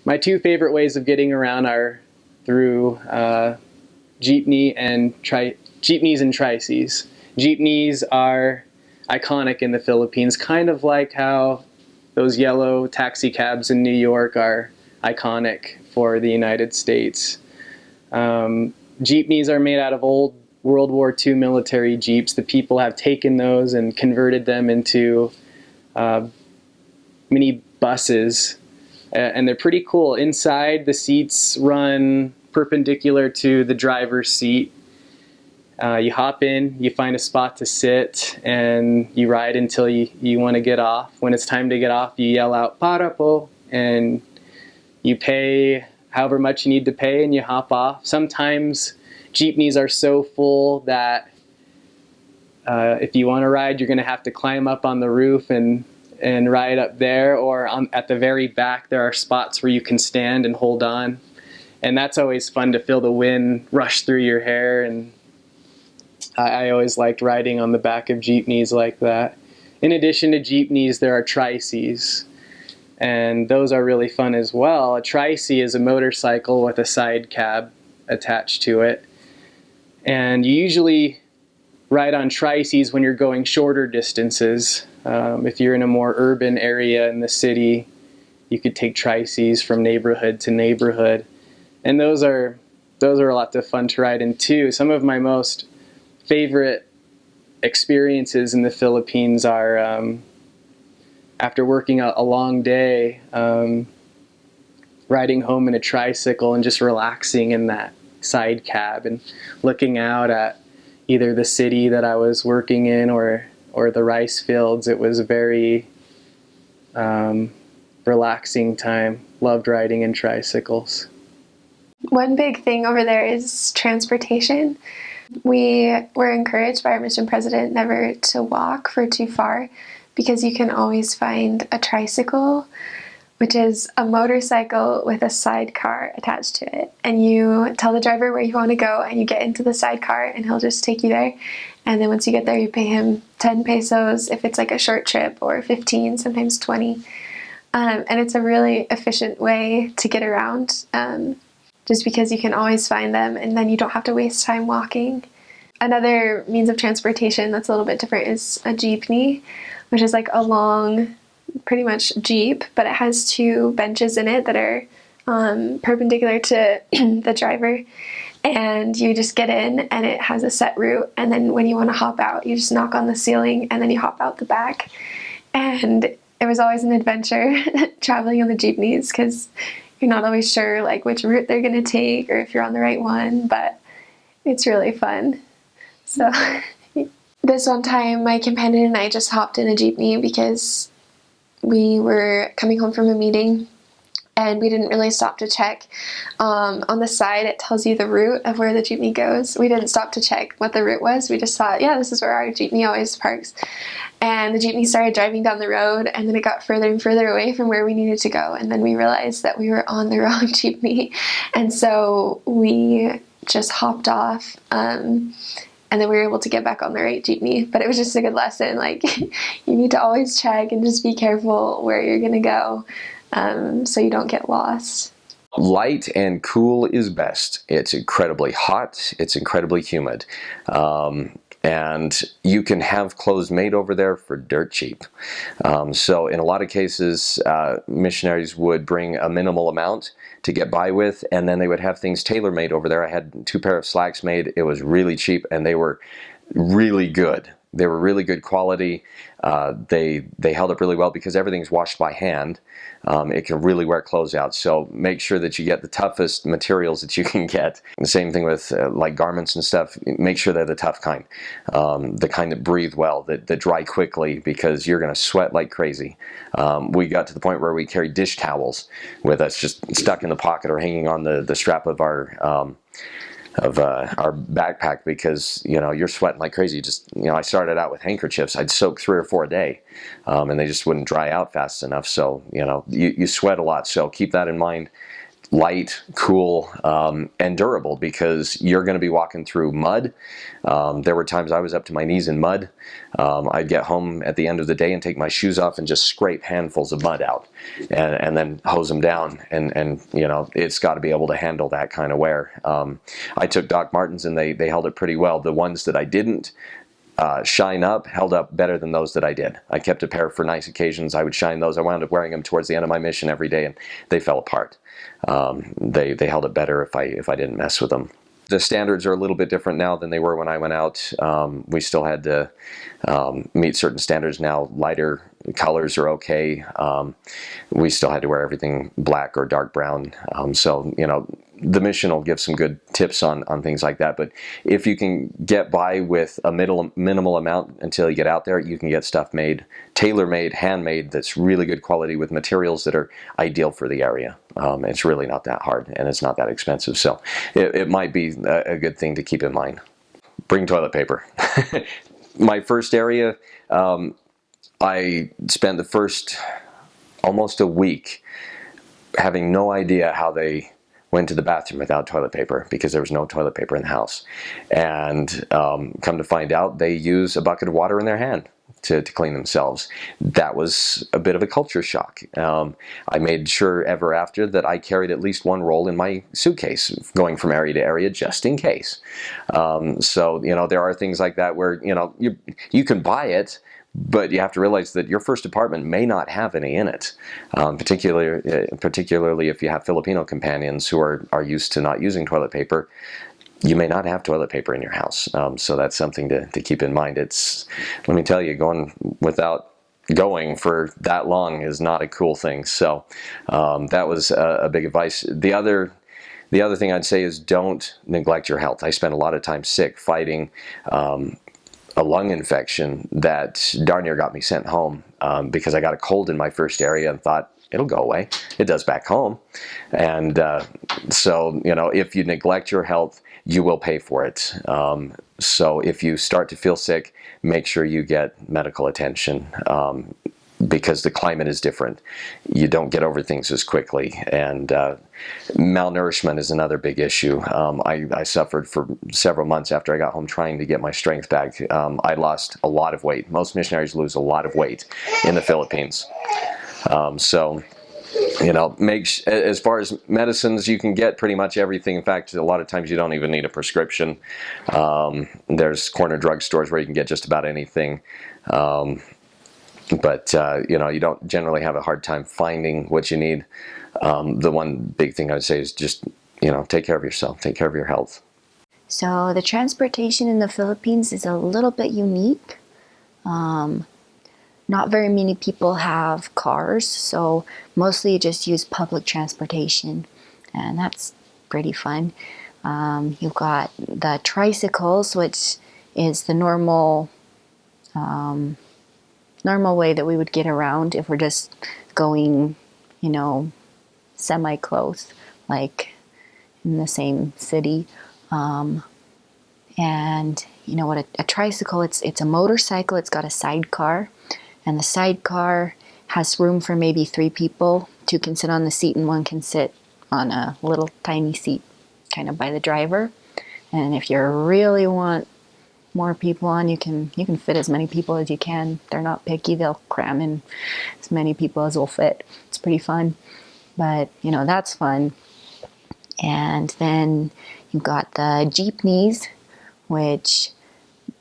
My two favorite ways of getting around are through Jeepneys and Tricycles. Jeepneys are iconic in the Philippines, kind of like how those yellow taxi cabs in New York are iconic for the United States. Jeepneys are made out of old World War II military jeeps. The people have taken those and converted them into mini buses, and they're pretty cool. Inside, the seats run perpendicular to the driver's seat. You hop in, you find a spot to sit, and you ride until you want to get off. When it's time to get off, you yell out, "Para po," and you pay however much you need to pay, and you hop off. Sometimes jeepneys are so full that if you want to ride, you're going to have to climb up on the roof and ride up there, or at the very back there are spots where you can stand and hold on. And that's always fun to feel the wind rush through your hair, and I always liked riding on the back of jeepneys like that. In addition to jeepneys, there are tricycles, and those are really fun as well. A tricy is a motorcycle with a side cab attached to it, and you usually ride on tricycles when you're going shorter distances. If you're in a more urban area in the city, you could take tricycles from neighborhood to neighborhood, and those are a lot of fun to ride in too. Some of my most favorite experiences in the Philippines are after working a long day, riding home in a tricycle and just relaxing in that side cab and looking out at either the city that I was working in or the rice fields. It was a very relaxing time. Loved riding in tricycles. One big thing over there is transportation. We were encouraged by our mission president never to walk for too far, because you can always find a tricycle, which is a motorcycle with a sidecar attached to it. And you tell the driver where you want to go, and you get into the sidecar, and he'll just take you there. And then once you get there, you pay him 10 pesos if it's like a short trip, or 15, sometimes 20. And it's a really efficient way to get around, just because you can always find them, and then you don't have to waste time walking. Another means of transportation that's a little bit different is a jeepney, which is like a long, pretty much jeep, but it has two benches in it that are perpendicular to the driver, and you just get in, and it has a set route, and then when you want to hop out, you just knock on the ceiling, and then you hop out the back. And it was always an adventure traveling on the jeepneys, because you're not always sure like which route they're going to take or if you're on the right one, but it's really fun. So this one time, my companion and I just hopped in a jeepney because we were coming home from a meeting, and we didn't really stop to check. On the side, it tells you the route of where the jeepney goes. We didn't stop to check what the route was. We just thought, yeah, this is where our jeepney always parks. And the jeepney started driving down the road, and then it got further and further away from where we needed to go. And then we realized that we were on the wrong jeepney. And so we just hopped off, and then we were able to get back on the right jeepney. But it was just a good lesson. Like, you need to always check and just be careful where you're going to go, so you don't get lost. Light and cool is best. It's incredibly hot. It's incredibly humid. And you can have clothes made over there for dirt cheap. So in a lot of cases, missionaries would bring a minimal amount to get by with, and then they would have things tailor-made over there. I had 2 pair of slacks made. It was really cheap, and they were really good. They were really good quality. They held up really well because everything's washed by hand. It can really wear clothes out. So make sure that you get the toughest materials that you can get. The same thing with like garments and stuff. Make sure they're the tough kind, the kind that breathe well, that dry quickly, because you're going to sweat like crazy. We got to the point where we carried dish towels with us, just stuck in the pocket or hanging on the strap of our backpack, because you're sweating like crazy. I started out with handkerchiefs. I'd soak 3 or 4 a day, and they just wouldn't dry out fast enough. So you sweat a lot. So keep that in mind. light, cool, and durable, because you're going to be walking through mud. There were times I was up to my knees in mud. I'd get home at the end of the day and take my shoes off and just scrape handfuls of mud out, and then hose them down. And you know, it's got to be able to handle that kind of wear. I took Doc Martens and they held it pretty well. The ones that I didn't shine up held up better than those that I did. I kept a pair for nice occasions. I would shine those. I wound up wearing them towards the end of my mission every day, and they fell apart. They held it better if I didn't mess with them. The standards are a little bit different now than they were when I went out. We still had to meet certain standards now. Lighter colors are okay. We still had to wear everything black or dark brown. So, you know, the mission will give some good tips on things like that. But if you can get by with a minimal amount until you get out there, you can get stuff made, tailor-made, handmade, that's really good quality with materials that are ideal for the area. It's really not that hard, and it's not that expensive. So it might be a good thing to keep in mind. Bring toilet paper. My first area, I spent the first almost a week having no idea how they went to the bathroom without toilet paper, because there was no toilet paper in the house. And come to find out, they use a bucket of water in their hand to clean themselves. That was a bit of a culture shock. I made sure ever after that I carried at least one roll in my suitcase going from area to area, just in case. So, you know, there are things like that where, you know, you can buy it, but you have to realize that your first apartment may not have any in it, particularly if you have Filipino companions who are used to not using toilet paper. You may not have toilet paper in your house, so that's something to keep in mind. Let me tell you, going without going for that long is not a cool thing. So that was a big advice. The other thing I'd say is don't neglect your health. I spent a lot of time sick fighting a lung infection that darn near got me sent home because I got a cold in my first area and thought, it'll go away. It does back home. And so, you know, if you neglect your health, you will pay for it. So if you start to feel sick, make sure you get medical attention, because the climate is different. You don't get over things as quickly. And malnourishment is another big issue. I suffered for several months after I got home trying to get my strength back. I lost a lot of weight. Most missionaries lose a lot of weight in the Philippines. So, you know, as far as medicines, you can get pretty much everything. In fact, a lot of times you don't even need a prescription. There's corner drugstores where you can get just about anything. But you know, you don't generally have a hard time finding what you need. The one big thing I'd say is just, you know, take care of yourself, take care of your health. So the transportation in the Philippines is a little bit unique. Not very many people have cars, so mostly you just use public transportation, and that's pretty fun. You've got the tricycles, which is the normal way that we would get around if we're just going, you know, semi-close, like in the same city. And you know what, a tricycle, it's a motorcycle. It's got a sidecar, and the sidecar has room for maybe 3 people. 2 can sit on the seat and 1 can sit on a little tiny seat kind of by the driver. And if you really want more people on, you can fit as many people as you can. They're not picky. They'll cram in as many people as will fit. It's pretty fun. But, you know, that's fun. And then you've got the Jeepneys, which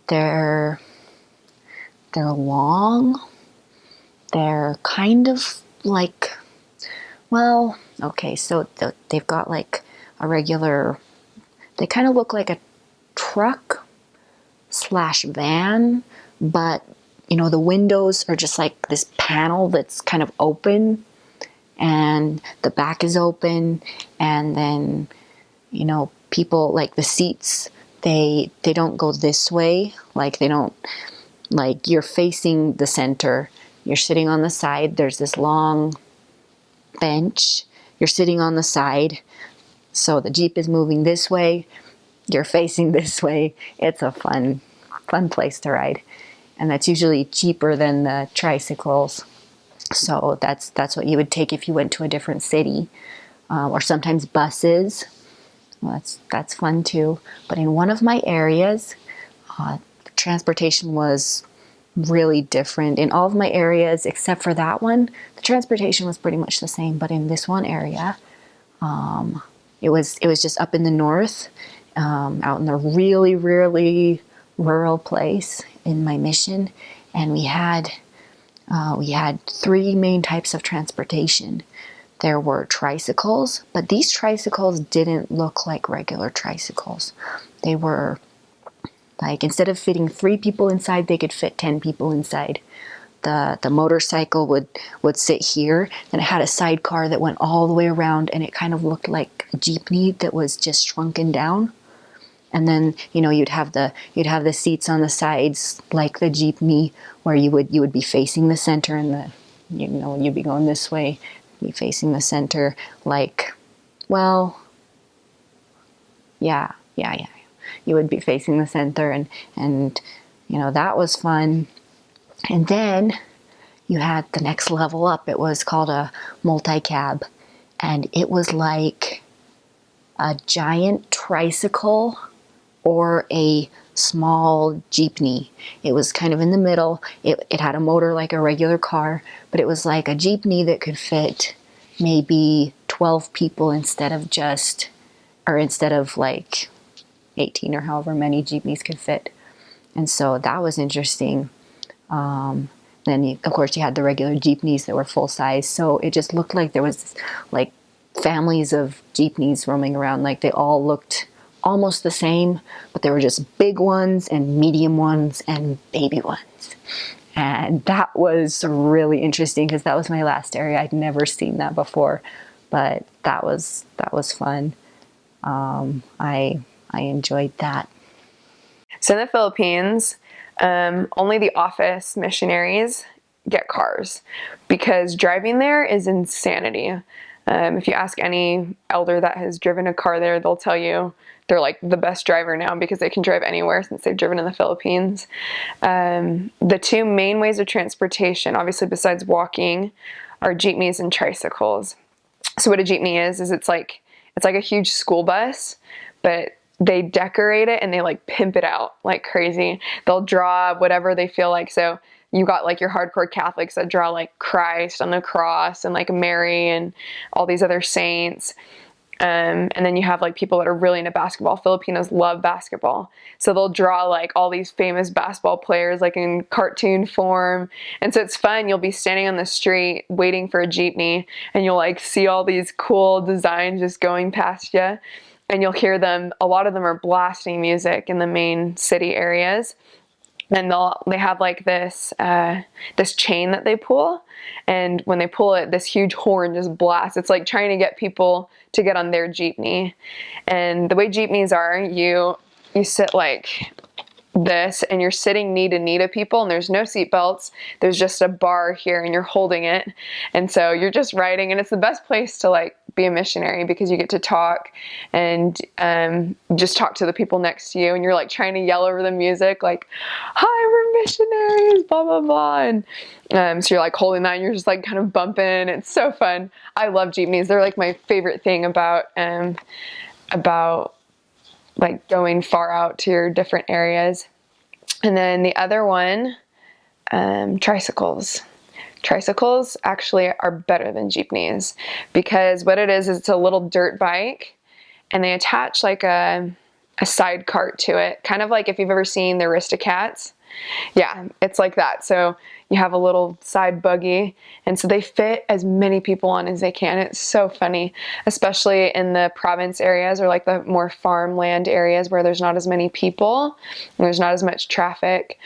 they're long. They're kind of like, well, okay, so they've got like a regular, they kind of look like a truck / van, but you know, the windows are just like this panel that's kind of open, and the back is open, and then, you know, people, like the seats, they don't go this way, like they don't, like you're facing the center, you're sitting on the side, there's this long bench, you're sitting on the side, so the Jeep is moving this way, you're facing this way. It's a fun place to ride, and that's usually cheaper than the tricycles. So that's what you would take if you went to a different city. or sometimes buses. Well, that's fun too. But in one of my areas, transportation was really different. In all of my areas, except for that one, the transportation was pretty much the same. But in this one area, it was just up in the north, out in the really, really rural place in my mission, and we had three main types of transportation. There were tricycles, but these tricycles didn't look like regular tricycles. They were like, instead of fitting 3 people inside, they could fit 10 people inside. The motorcycle would sit here, and it had a sidecar that went all the way around, and it kind of looked like a Jeepney that was just shrunken down. And then, you'd have the seats on the sides like the Jeepney, where you would be facing the center, and you'd be going this way, be facing the center, like, well, yeah. You would be facing the center, and that was fun. And then you had the next level up. It was called a multi-cab, and it was like a giant tricycle or a small Jeepney. It was kind of in the middle. It had a motor like a regular car, but it was like a Jeepney that could fit maybe 12 people instead of like 18 or however many Jeepneys could fit. And so that was interesting. Then of course you had the regular Jeepneys that were full size. So it just looked like there was like families of Jeepneys roaming around. Like they all looked almost the same, but there were just big ones and medium ones and baby ones. And that was really interesting because that was my last area. I'd never seen that before, but that was fun. I enjoyed that. So in the Philippines, only the office missionaries get cars because driving there is insanity. If you ask any elder that has driven a car there, they'll tell you they're like the best driver now because they can drive anywhere since they've driven in the Philippines. The 2 main ways of transportation, obviously besides walking, are jeepneys and tricycles. So what a jeepney is it's like a huge school bus, but they decorate it and they like pimp it out like crazy. They'll draw whatever they feel like. So you got like your hardcore Catholics that draw like Christ on the cross and like Mary and all these other saints. And then you have like people that are really into basketball. Filipinos love basketball. So they'll draw like all these famous basketball players like in cartoon form. And so it's fun. You'll be standing on the street waiting for a jeepney and you'll like see all these cool designs just going past you. And you'll hear them, a lot of them are blasting music in the main city areas. And they have like this chain that they pull, and when they pull it, this huge horn just blasts. It's like trying to get people to get on their jeepney. And the way jeepneys are, you sit like this, and you're sitting knee to knee to people, and there's no seat belts. There's just a bar here, and you're holding it, and so you're just riding. And it's the best place to like be a missionary because you get to talk and just talk to the people next to you, and you're like trying to yell over the music like, hi, we're missionaries, blah blah blah. And so you're like holding that and you're just like kind of bumping. It's so fun. I love jeepneys. They're like my favorite thing about like going far out to your different areas. And then the other one, tricycles. Tricycles actually are better than jeepneys because what it is it's a little dirt bike, and they attach like a side cart to it, kind of like if you've ever seen the Aristocats. Yeah, it's like that. So you have a little side buggy, and so they fit as many people on as they can. It's so funny, especially in the province areas or like the more farmland areas where there's not as many people and there's not as much traffic.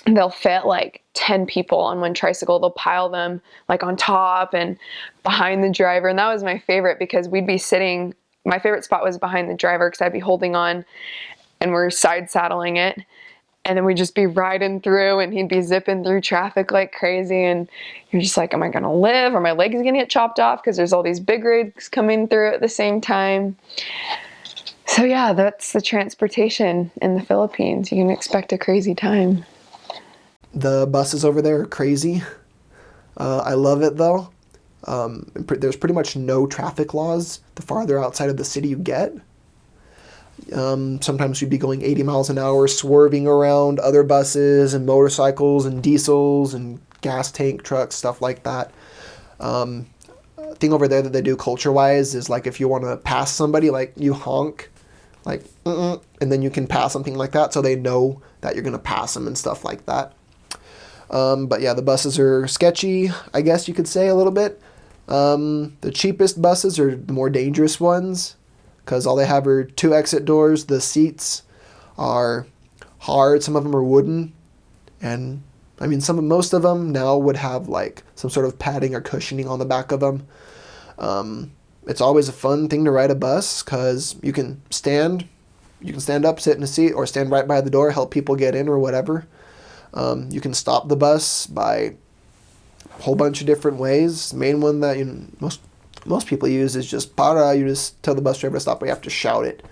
They'll fit like 10 people on one tricycle. They'll pile them like on top and behind the driver. And that was my favorite because we'd be sitting, my favorite spot was behind the driver because I'd be holding on and we're side saddling it. And then we'd just be riding through and he'd be zipping through traffic like crazy. And you're just like, am I going to live? Or my legs going to get chopped off? Because there's all these big rigs coming through at the same time. So yeah, that's the transportation in the Philippines. You can expect a crazy time. The buses over there are crazy. I love it though. There's pretty much no traffic laws the farther outside of the city you get. Sometimes we'd be going 80 miles an hour, swerving around other buses and motorcycles and diesels and gas tank trucks, stuff like that. Thing over there that they do culture-wise is like if you want to pass somebody, like you honk, like, and then you can pass something like that, so they know that you're going to pass them and stuff like that. But yeah, the buses are sketchy, I guess you could say, a little bit. The cheapest buses are the more dangerous ones, because all they have are 2 exit doors. The seats are hard. Some of them are wooden. And, I mean, most of them now would have, like, some sort of padding or cushioning on the back of them. It's always a fun thing to ride a bus, because you can stand up, sit in a seat, or stand right by the door, help people get in or whatever. You can stop the bus by a whole bunch of different ways. The main one that most people use is just para. You just tell the bus driver to stop, but you have to shout it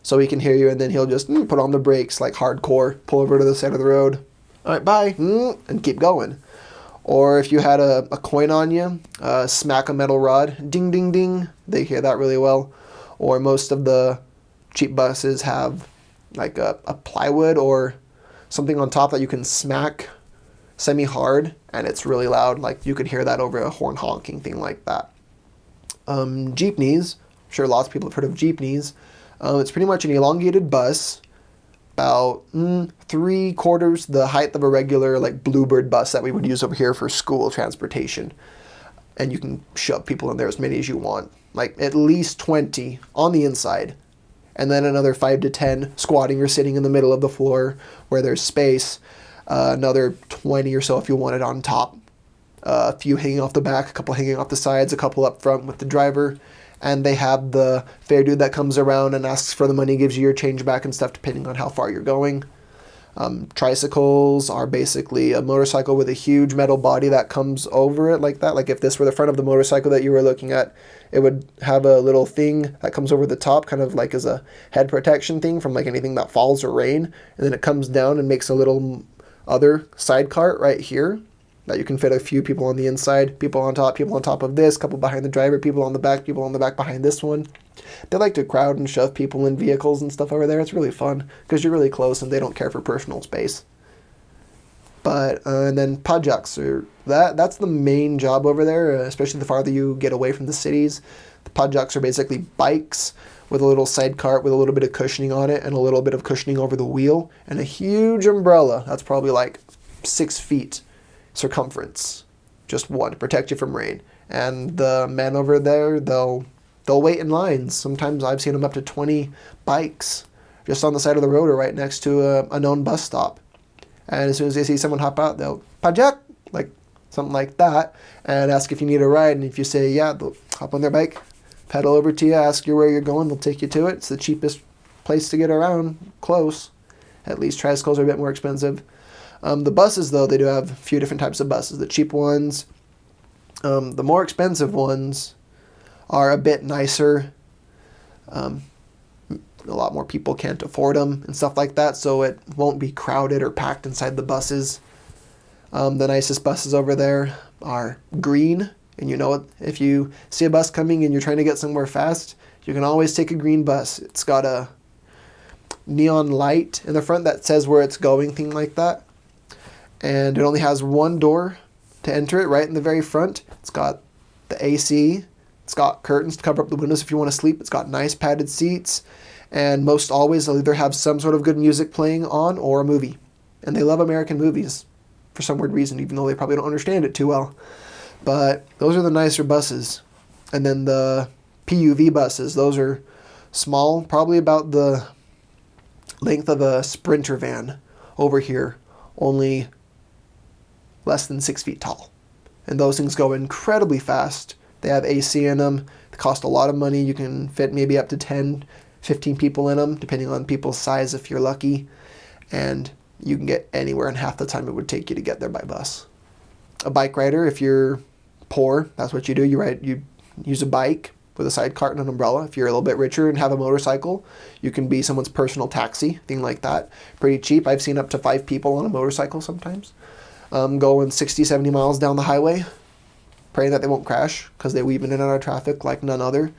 so he can hear you, and then he'll just put on the brakes like hardcore, pull over to the side of the road. All right, bye, and keep going. Or if you had a coin on you, smack a metal rod, ding, ding, ding. They hear that really well. Or most of the cheap buses have like a plywood or something on top that you can smack semi-hard, and it's really loud. Like you could hear that over a horn honking thing like that. Jeepneys, I'm sure lots of people have heard of Jeepneys. It's pretty much an elongated bus, about 3/4 the height of a regular like Bluebird bus that we would use over here for school transportation. And you can shove people in there as many as you want, like at least 20 on the inside, and then another 5 to 10 squatting or sitting in the middle of the floor where there's space. Another 20 or so if you want it on top. A few hanging off the back, a couple hanging off the sides, a couple up front with the driver. And they have the fare dude that comes around and asks for the money, gives you your change back and stuff depending on how far you're going. Tricycles are basically a motorcycle with a huge metal body that comes over it like that. Like if this were the front of the motorcycle that you were looking at, it would have a little thing that comes over the top, kind of like as a head protection thing from like anything that falls or rain. And then it comes down and makes a little other side cart right here that you can fit a few people on the inside, people on top of this, couple behind the driver, people on the back behind this one. They like to crowd and shove people in vehicles and stuff over there. It's really fun because you're really close and they don't care for personal space. But and then pajuks that's the main job over there, especially the farther you get away from the cities. The pajuks are basically bikes with a little side cart with a little bit of cushioning on it and a little bit of cushioning over the wheel and a huge umbrella that's probably like 6 feet circumference, just one to protect you from rain. And the men over there, they'll wait in lines. Sometimes I've seen them up to 20 bikes just on the side of the road or right next to a known bus stop. And as soon as they see someone hop out, they'll pajak, like something like that, and ask if you need a ride. And if you say yeah, they'll hop on their bike, pedal over to you, ask you where you're going, they'll take you to it. It's the cheapest place to get around, close. At least tricycles are a bit more expensive. The buses, though, they do have a few different types of buses. The cheap ones, the more expensive ones are a bit nicer. A lot more people can't afford them and stuff like that, so it won't be crowded or packed inside the buses. The nicest buses over there are green, and you know if you see a bus coming and you're trying to get somewhere fast, you can always take a green bus. It's got a neon light in the front that says where it's going, thing like that. And it only has one door to enter it, right in the very front. It's got the AC. It's got curtains to cover up the windows if you want to sleep. It's got nice padded seats. And most always they'll either have some sort of good music playing on or a movie. And they love American movies for some weird reason, even though they probably don't understand it too well. But those are the nicer buses. And then the PUV buses, those are small, probably about the length of a Sprinter van over here, only less than 6 feet tall. And those things go incredibly fast. They have AC in them. They cost a lot of money. You can fit maybe up to 10, 15 people in them, depending on people's size if you're lucky. And you can get anywhere in half the time it would take you to get there by bus. A bike rider, if you're poor, that's what you do. You use a bike with a side cart and an umbrella. If you're a little bit richer and have a motorcycle, you can be someone's personal taxi, thing like that. Pretty cheap. I've seen up to 5 people on a motorcycle sometimes. Going 60, 70 miles down the highway. praying that they won't crash because they weave in and out of traffic like none other.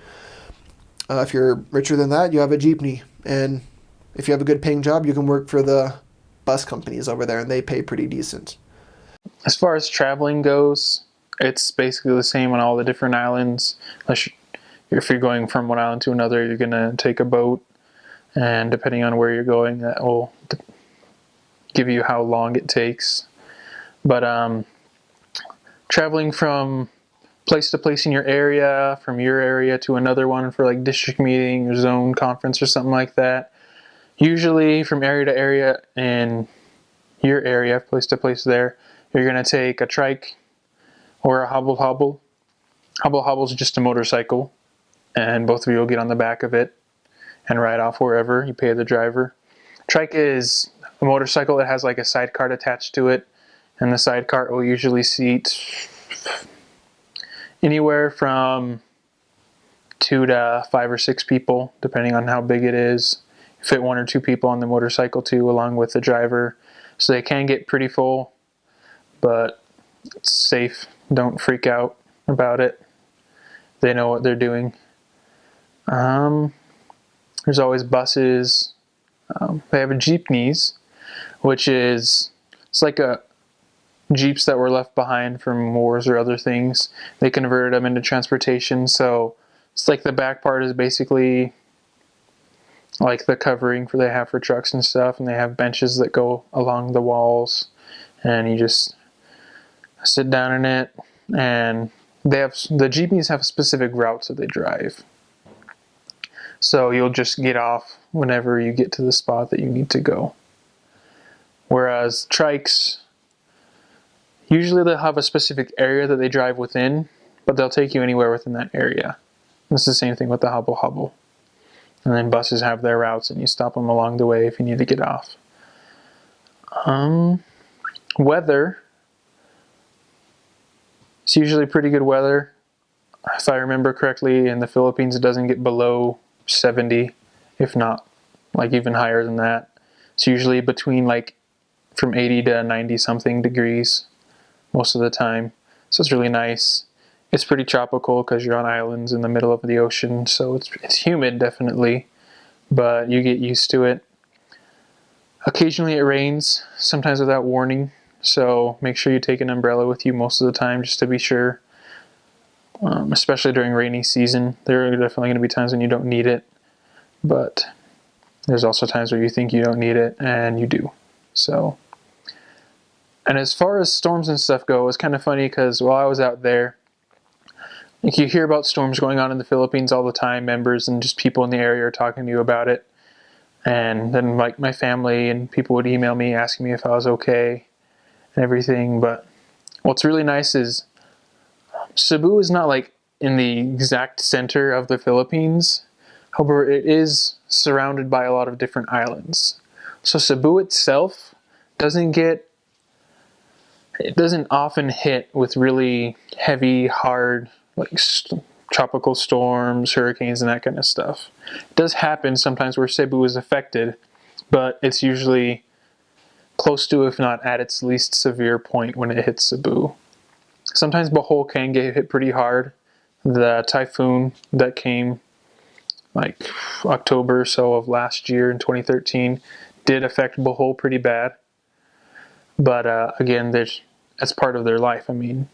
If you're richer than that, you have a jeepney. And if you have a good paying job, you can work for the bus companies over there, and they pay pretty decent. As far as traveling goes, it's basically the same on all the different islands. If you're going from one island to another, you're going to take a boat. And depending on where you're going, that will give you how long it takes. But traveling from place to place in your area, from your area to another one for like district meeting or zone conference or something like that. Usually from area to area in your area, place to place there, you're going to take a trike or a hobble hobble. Hobble hobble is just a motorcycle, and both of you will get on the back of it and ride off wherever. You pay the driver. Trike is a motorcycle that has like a side cart attached to it, and the side cart will usually seat anywhere from 2 to 5 or 6 people, depending on how big it is. You fit 1 or 2 people on the motorcycle too, along with the driver. So they can get pretty full, but it's safe. Don't freak out about it. They know what they're doing. There's always buses. They have a Jeepneys, which is, it's like a Jeeps that were left behind from wars or other things. They converted them into transportation, so it's like the back part is basically like the covering they have for trucks and stuff, and they have benches that go along the walls, and you just sit down in it. And the Jeepneys have specific routes that they drive, so you'll just get off whenever you get to the spot that you need to go. Whereas trikes, usually they'll have a specific area that they drive within, but they'll take you anywhere within that area. It's the same thing with the hobble hobble. And then buses have their routes, and you stop them along the way if you need to get off. Weather. It's usually pretty good weather. If I remember correctly, in the Philippines it doesn't get below 70, if not like even higher than that. It's usually between like from 80 to 90 something degrees most of the time. So it's really nice. It's pretty tropical because you're on islands in the middle of the ocean, so it's humid definitely, but you get used to it. Occasionally it rains, sometimes without warning, so make sure you take an umbrella with you most of the time just to be sure. Especially during rainy season, there are definitely going to be times when you don't need it, but there's also times where you think you don't need it and you do. So, and as far as storms and stuff go, it's kind of funny because while I was out there, like, you hear about storms going on in the Philippines all the time. Members and just people in the area are talking to you about it. And then like my family and people would email me asking me if I was okay and everything. But what's really nice is Cebu is not like in the exact center of the Philippines. However, it is surrounded by a lot of different islands. So Cebu itself doesn't often hit with really heavy, hard, like tropical storms, hurricanes, and that kind of stuff. It does happen sometimes where Cebu is affected, but it's usually close to, if not at its least severe point when it hits Cebu. Sometimes Bohol can get hit pretty hard. The typhoon that came like October or so of last year in 2013 did affect Bohol pretty bad. But again, that's part of their life. I mean,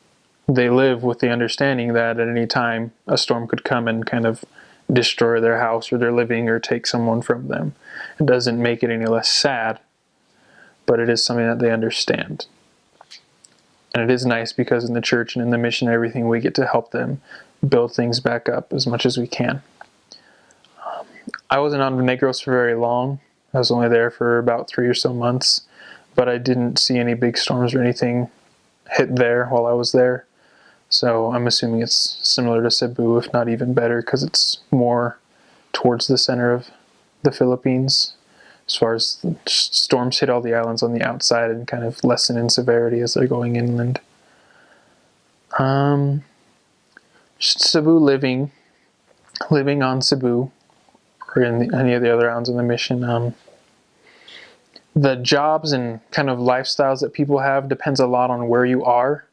they live with the understanding that at any time a storm could come and kind of destroy their house or their living or take someone from them. It doesn't make it any less sad, but it is something that they understand. And it is nice because in the church and in the mission and everything, we get to help them build things back up as much as we can. I wasn't on Negros for very long. I was only there for about 3 or so months, but I didn't see any big storms or anything hit there while I was there. So I'm assuming it's similar to Cebu, if not even better, because it's more towards the center of the Philippines. As far as the storms hit all the islands on the outside and kind of lessen in severity as they're going inland. Cebu living on Cebu, or in any of the other islands in the mission. The jobs and kind of lifestyles that people have depends a lot on where you are.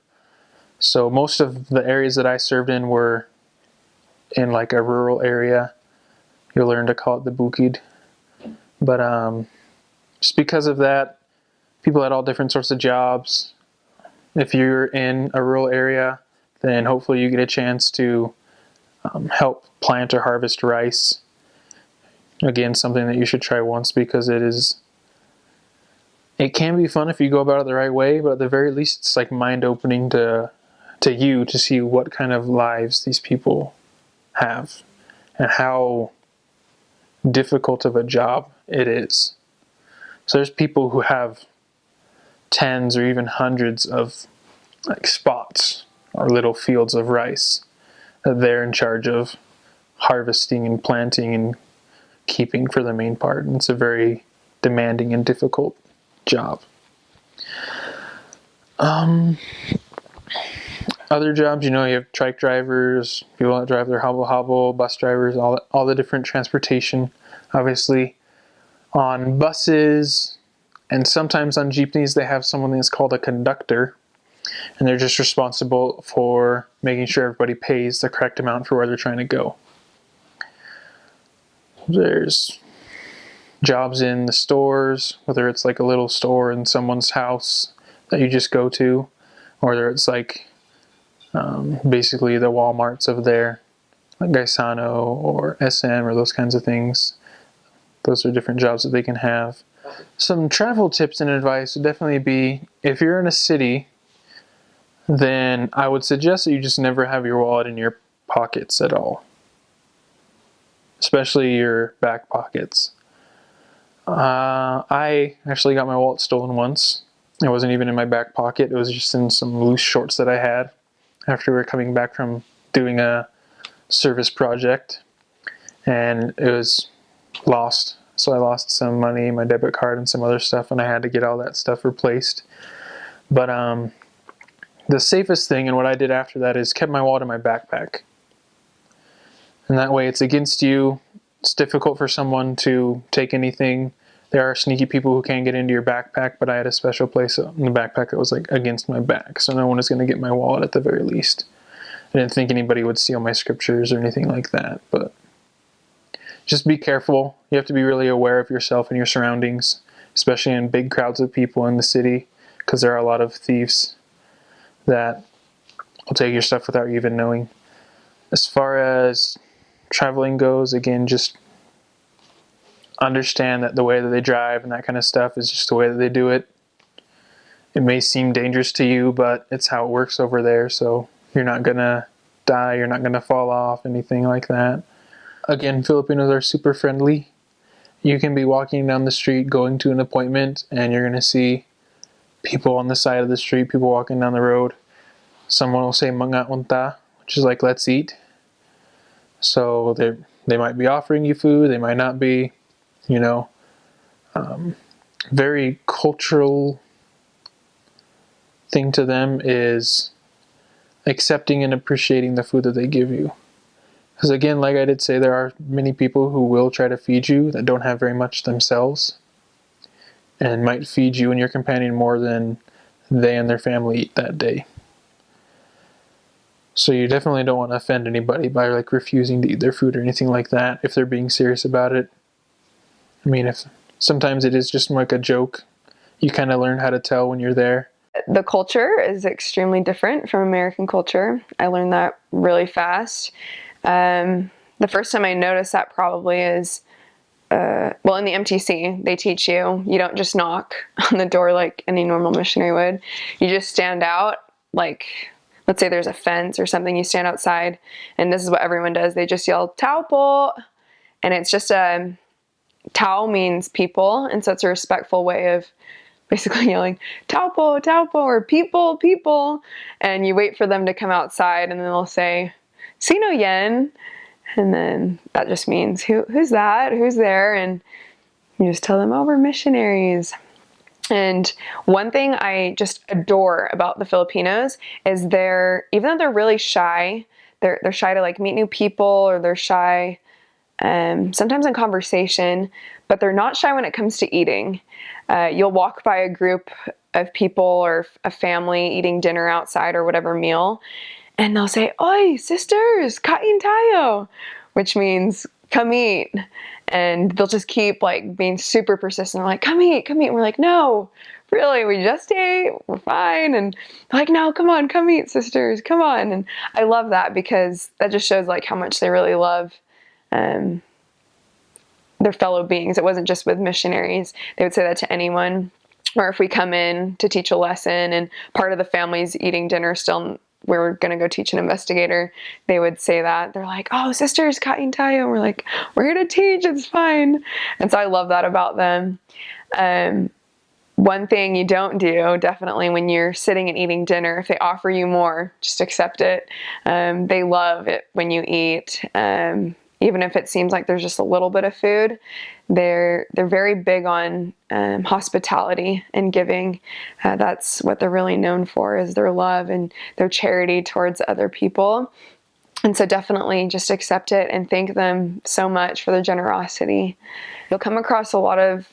So most of the areas that I served in were in like a rural area. You'll learn to call it the bukid. But just because of that, people had all different sorts of jobs. If you're in a rural area, then hopefully you get a chance to help plant or harvest rice. Again, something that you should try once, because it can be fun if you go about it the right way, but at the very least it's like mind-opening to you to see what kind of lives these people have and how difficult of a job it is. So there's people who have tens or even hundreds of like spots or little fields of rice that they're in charge of harvesting and planting and keeping for the main part. And it's a very demanding and difficult job. Other jobs, you have trike drivers, people that drive their hobble, bus drivers, all the different transportation. Obviously, on buses and sometimes on jeepneys, they have someone that's called a conductor, and they're just responsible for making sure everybody pays the correct amount for where they're trying to go. There's jobs in the stores, whether it's like a little store in someone's house that you just go to, or whether it's like basically the Walmarts of there, like Gaisano or SM or those kinds of things. Those are different jobs that they can have. Some travel tips and advice would definitely be, if you're in a city, then I would suggest that you just never have your wallet in your pockets at all, especially your back pockets. I actually got my wallet stolen once. It wasn't even in my back pocket. It was just in some loose shorts that I had after we were coming back from doing a service project, and it was lost. So I lost some money, my debit card, and some other stuff, and I had to get all that stuff replaced. But the safest thing, and what I did after that, is kept my wallet in my backpack. And that way it's against you. It's difficult for someone to take anything. There are sneaky people who can't get into your backpack, but I had a special place in the backpack that was like against my back, so no one is going to get my wallet at the very least. I didn't think anybody would steal my scriptures or anything like that, but just be careful. You have to be really aware of yourself and your surroundings, especially in big crowds of people in the city, because there are a lot of thieves that will take your stuff without you even knowing. As far as traveling goes, again, just understand that the way that they drive and that kind of stuff is just the way that they do it. It may seem dangerous to you, but it's how it works over there, so you're not gonna die, you're not gonna fall off, anything like that. Again, Filipinos are super friendly. You can be walking down the street going to an appointment, and you're gonna see people on the side of the street, people walking down the road. Someone will say mga unta, which is like let's eat. So they might be offering you food, they might not be. Very cultural thing to them is accepting and appreciating the food that they give you. Because again, like I did say, there are many people who will try to feed you that don't have very much themselves, and might feed you and your companion more than they and their family eat that day. So you definitely don't want to offend anybody by like refusing to eat their food or anything like that if they're being serious about it. I mean, if sometimes it is just like a joke, you kind of learn how to tell when you're there. The culture is extremely different from American culture. I learned that really fast. The first time I noticed that probably is, in the MTC, they teach you don't just knock on the door like any normal missionary would. You just stand out, like, let's say there's a fence or something, you stand outside, and this is what everyone does. They just yell, "Tao po," and it's just Tao means people, and so it's a respectful way of basically yelling, "Tao po, or people, people," and you wait for them to come outside, and then they'll say, "Sino yen?" And then that just means, who's that? Who's there? And you just tell them, "Oh, we're missionaries." And one thing I just adore about the Filipinos is even though they're really shy, they're shy to like meet new people, or they're shy sometimes in conversation, but they're not shy when it comes to eating. You'll walk by a group of people or a family eating dinner outside or whatever meal, and they'll say, "Oi, sisters, kain tayo," which means come eat. And they'll just keep like being super persistent. They're like, come eat. And we're like, no, really, we just ate, we're fine. And they're like, no, come on, come eat, sisters, come on. And I love that because that just shows like how much they really love their fellow beings. It wasn't just with missionaries. They would say that to anyone. Or if we come in to teach a lesson and part of the family's eating dinner still, we're going to go teach an investigator, they would say that. They're like, oh, sisters, kain tayo. And we're like, we're here to teach, it's fine. And so I love that about them. One thing you don't do, definitely when you're sitting and eating dinner, if they offer you more, just accept it. They love it when you eat. Even if it seems like there's just a little bit of food, they're very big on hospitality and giving. That's what they're really known for, is their love and their charity towards other people. And so definitely just accept it and thank them so much for their generosity. You'll come across a lot of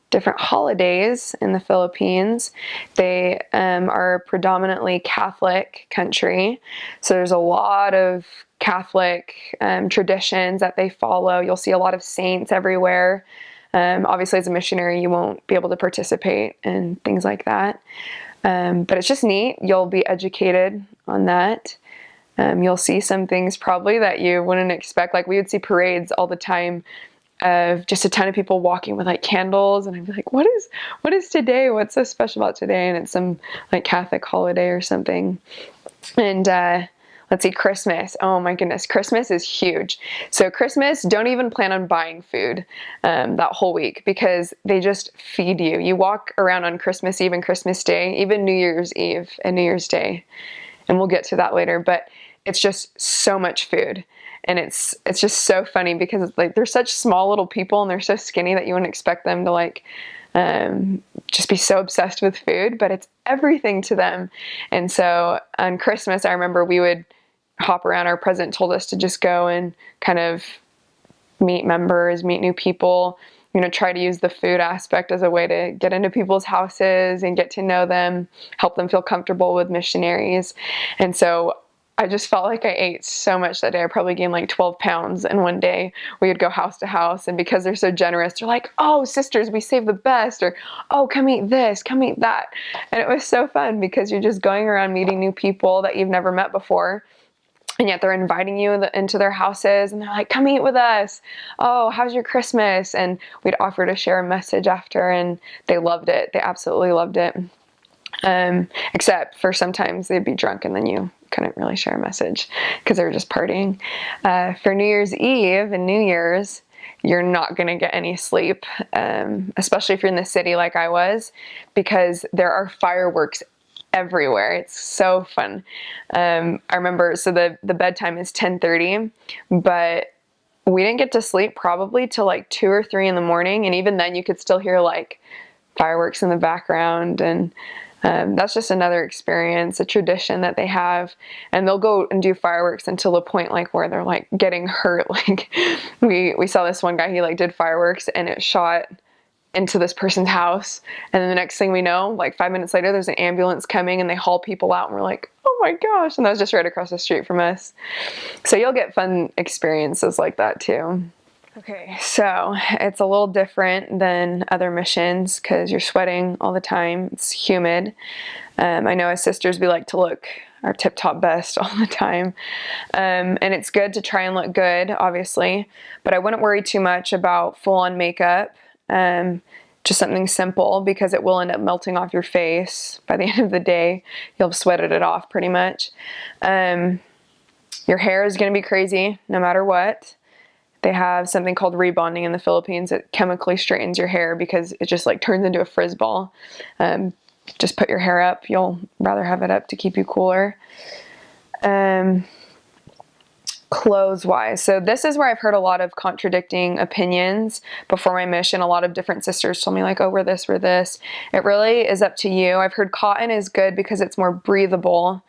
different holidays in the Philippines. They are a predominantly Catholic country, so there's a lot of Catholic traditions that they follow. You'll see a lot of saints everywhere. Obviously, as a missionary, you won't be able to participate in things like that. But it's just neat. You'll be educated on that. You'll see some things probably that you wouldn't expect. Like we would see parades all the time of just a ton of people walking with like candles, and I'd be like, what is today? What's so special about today? And it's some like Catholic holiday or something. And let's see, Christmas. Oh my goodness, Christmas is huge. So Christmas, don't even plan on buying food that whole week because they just feed you. You walk around on Christmas Eve and Christmas Day, even New Year's Eve and New Year's Day, and we'll get to that later, but it's just so much food. And it's just so funny because like they're such small little people and they're so skinny that you wouldn't expect them to like just be so obsessed with food, but it's everything to them. And so on Christmas, I remember we would hop around. Our president told us to just go and kind of meet members, meet new people, try to use the food aspect as a way to get into people's houses and get to know them, help them feel comfortable with missionaries. And so I just felt like I ate so much that day. I probably gained like 12 pounds in one day. We would go house to house, and because they're so generous, they're like, oh, sisters, we save the best, or oh, come eat this, come eat that. And it was so fun because you're just going around meeting new people that you've never met before. And yet they're inviting you into their houses, and they're like, come eat with us. Oh, how's your Christmas? And we'd offer to share a message after, and they loved it. They absolutely loved it. Except for sometimes they'd be drunk and then you couldn't really share a message because they were just partying. For New Year's Eve and New Year's, you're not going to get any sleep, especially if you're in the city like I was, because there are fireworks everywhere. It's so fun. I remember, so the bedtime is 10:30, but we didn't get to sleep probably till like 2 or 3 in the morning. And even then you could still hear like fireworks in the background. And that's just another experience, a tradition that they have. And they'll go and do fireworks until the point like where they're like getting hurt. Like we saw this one guy, he like did fireworks and it shot into this person's house. And then the next thing we know, like 5 minutes later, there's an ambulance coming and they haul people out, and we're like, oh my gosh. And that was just right across the street from us. So you'll get fun experiences like that too. Okay, so it's a little different than other missions because you're sweating all the time. It's humid. I know as sisters, we like to look our tip-top best all the time. And it's good to try and look good, obviously, but I wouldn't worry too much about full-on makeup. Just something simple because it will end up melting off your face. By the end of the day, you'll have sweated it off pretty much. Your hair is going to be crazy no matter what. They have something called rebonding in the Philippines. It chemically straightens your hair because it just like turns into a frizz ball. Just put your hair up. You'll rather have it up to keep you cooler. Clothes wise. So this is where I've heard a lot of contradicting opinions before my mission. A lot of different sisters told me like, oh, wear this, wear this. It really is up to you. I've heard cotton is good because it's more breathable.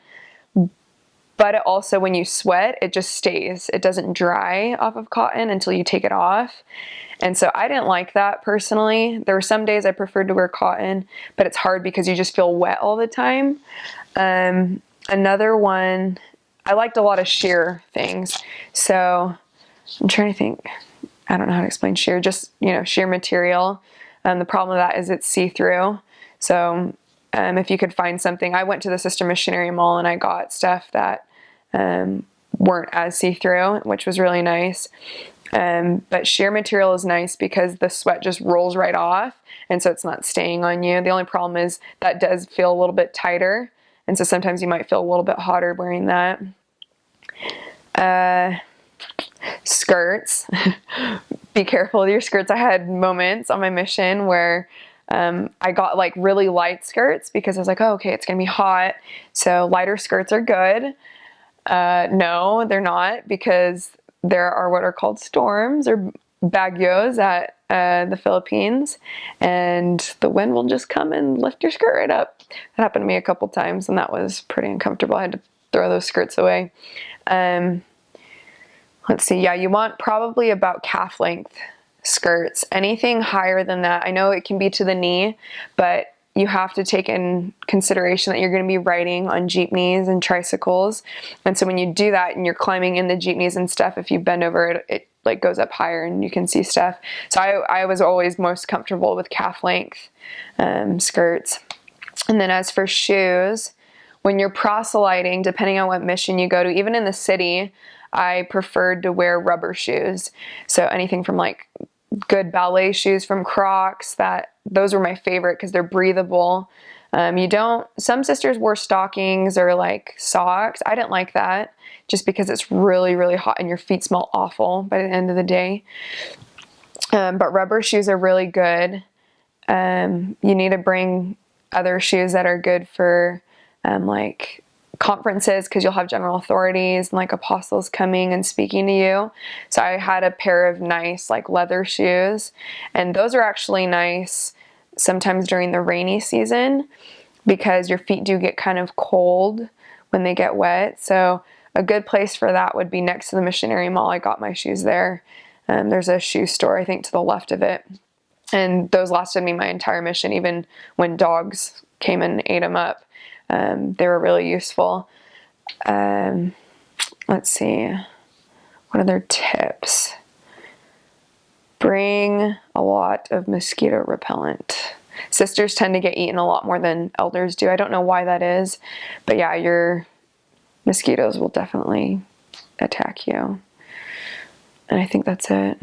but it also, when you sweat, it just stays. It doesn't dry off of cotton until you take it off. And so I didn't like that personally. There were some days I preferred to wear cotton, but it's hard because you just feel wet all the time. Another one, I liked a lot of sheer things. So I'm trying to think, I don't know how to explain sheer, just, you know, sheer material. The problem with that is it's see-through. So if you could find something, I went to the Sister Missionary Mall and I got stuff that weren't as see-through, which was really nice. But sheer material is nice because the sweat just rolls right off, and so it's not staying on you. The only problem is that does feel a little bit tighter, and so sometimes you might feel a little bit hotter wearing that. Skirts. Be careful with your skirts. I had moments on my mission where I got like really light skirts because I was like, oh, okay, it's gonna be hot, so lighter skirts are good. No, they're not, because there are what are called storms or bagyos at the Philippines, and the wind will just come and lift your skirt right up. That happened to me a couple times, and that was pretty uncomfortable. I had to throw those skirts away. Let's see. Yeah, you want probably about calf length skirts. Anything higher than that, I know it can be to the knee, but you have to take in consideration that you're going to be riding on jeepneys and tricycles. And so when you do that and you're climbing in the jeepneys and stuff, if you bend over it, it like goes up higher and you can see stuff. So I was always most comfortable with calf length skirts. And then as for shoes, when you're proselyting, depending on what mission you go to, even in the city, I preferred to wear rubber shoes. So anything from like good ballet shoes from Crocs, those were my favorite because they're breathable. Some sisters wore stockings or like socks. I didn't like that just because it's really, really hot and your feet smell awful by the end of the day. But rubber shoes are really good. You need to bring other shoes that are good for like conferences, because you'll have general authorities and like apostles coming and speaking to you. So I had a pair of nice like leather shoes, and those are actually nice sometimes during the rainy season because your feet do get kind of cold when they get wet. So a good place for that would be next to the missionary mall. I got my shoes there. There's a shoe store, I think, to the left of it. And those lasted me my entire mission, even when dogs came and ate them up. They were really useful. Let's see. What other tips? Bring a lot of mosquito repellent. Sisters tend to get eaten a lot more than elders do. I don't know why that is, but yeah, your mosquitoes will definitely attack you. And I think that's it.